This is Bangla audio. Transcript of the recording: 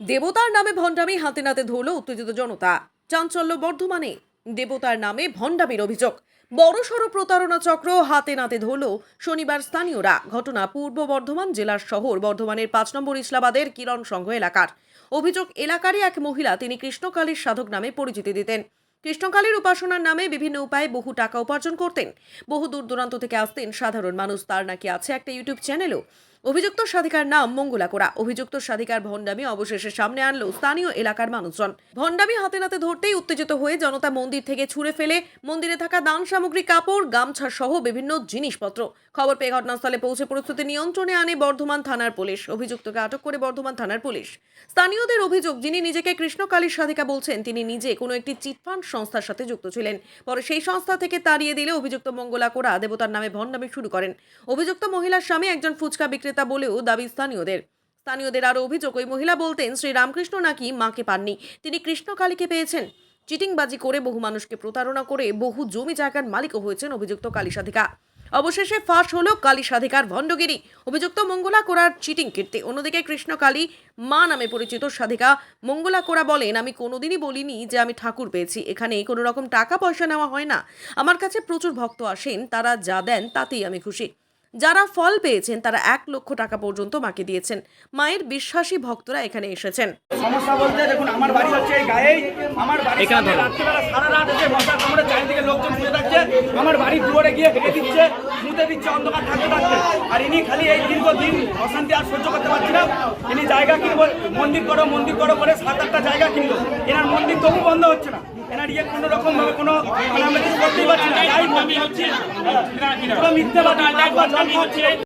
দেবতার নামে ভণ্ডামি হাতে নাতে ধরল উত্তেজিত জনতা। চাঞ্চল্য বর্ধমানে দেবতার নামে ভণ্ডামির অভিযোগ। বড়সড় প্রতারণা চক্র হাতে নাতে ধরল শনিবার স্থানীয়রা। ঘটনা পূর্ব বর্ধমান জেলার শহর বর্ধমানের ৫ নম্বর ইসলাবাদের কিরণ সংঘ এলাকার। অভিযোগ, এলাকারই এক মহিলা, তিনি কৃষ্ণকালীর সাধক নামে পরিচিতি দিতেন। কৃষ্ণকালীর উপাসনার নামে বিভিন্ন উপায়ে বহু টাকা উপার্জন করতেন। বহু দূর দূরান্ত থেকে আসতেন সাধারণ মানুষ। তার নাকি আছে একটা ইউটিউব চ্যানেলও। অভিযুক্ত সাধিকার নাম মঙ্গলা কোরা। অভিযুক্ত সাধিকার ভণ্ডামি অবশেষে সামনে আনলো স্থানীয় এলাকার মানুষজন। ভণ্ডামি হাতে নাতে ধরতেই উত্তেজিত হয়ে জনতা মন্দির থেকে ছুঁড়ে ফেলে মন্দিরে থাকা দান সামগ্রী, কাপড়, গামছা সহ বিভিন্ন জিনিসপত্র। খবর পেয়ে ঘটনাস্থলে পৌঁছে পরিস্থিতি নিয়ন্ত্রণে আনে বর্ধমান থানার পুলিশ। অভিযুক্তকে আটক করে বর্ধমান থানার পুলিশ। স্থানীয়দের অভিযোগ, যিনি নিজেকে কৃষ্ণকালীর সাধিকা বলছেন, তিনি নিজে কোনো একটি চিটফান্ড সংস্থার সাথে যুক্ত ছিলেন। পরে সেই সংস্থা থেকে তাড়িয়ে দিলে অভিযুক্ত মঙ্গলা কোরা দেবতার নামে ভণ্ডামি শুরু করেন। অভিযুক্ত মহিলার স্বামী একজন ফুচকা বিক্রেতা বলেও দাবি স্থানীয়দের আরও অভিযোগ, ওই মহিলা বলতেন শ্রী রামকৃষ্ণ নাকি মাকে পাননি, তিনি কৃষ্ণকালীকে পেয়েছেন। চিটিংবাজি করে বহু মানুষকে প্রতারণা করে বহু জমি জায়গার মালিকও হয়েছেন অভিযুক্ত কালী সাধিকা। অবশেষে ফাঁস হলো কালী সাধিকার ভণ্ডগিরি। অভিযুক্ত মঙ্গলা কোরার চিটিং কীর্তি। অন্যদিকে কৃষ্ণকালী মা নামে পরিচিত সাধিকা মঙ্গলা কোরা বলেন, আমি কোনোদিনই বলিনি যে আমি ঠাকুর পেয়েছি। এখানে কোনো রকম টাকা পয়সা নেওয়া হয় না। আমার কাছে প্রচুর ভক্ত আসেন, তারা যা দেন তাতেই আমি খুশি। যারা ফল পেয়েছেন তারা 1 লক্ষ টাকা পর্যন্ত মাকে দিয়েছেন। মায়ের বিশ্বাসী ভক্তরা এখানে এসেছেন। সমস্যা বলতে দেখুন, আমার বাড়ি হচ্ছে এই গায়েই। আমার বাড়ি রাত্রিবেলা সারা রাত এসে মশার কামড়ে চারিদিকে লোকজন শুয়ে থাকছে। আমার বাড়ির দুয়ারে গিয়ে হেঁটে দিচ্ছে, মুতে দিচ্ছে অন্ধকার থাকতে থাকতে। আর ইনি খালি এই দীর্ঘদিন অশান্তি আর সহ্য করতে পারছি না। ইনি জায়গা কিনবো, মন্দির করো করে 7-8টা জায়গা কিনলো। এনার মন্দির তবু বন্ধ হচ্ছে না। এনার কোনো রকম ভাবে কোনো আমরা কিছু করতেই পারছি না। মিথ্যে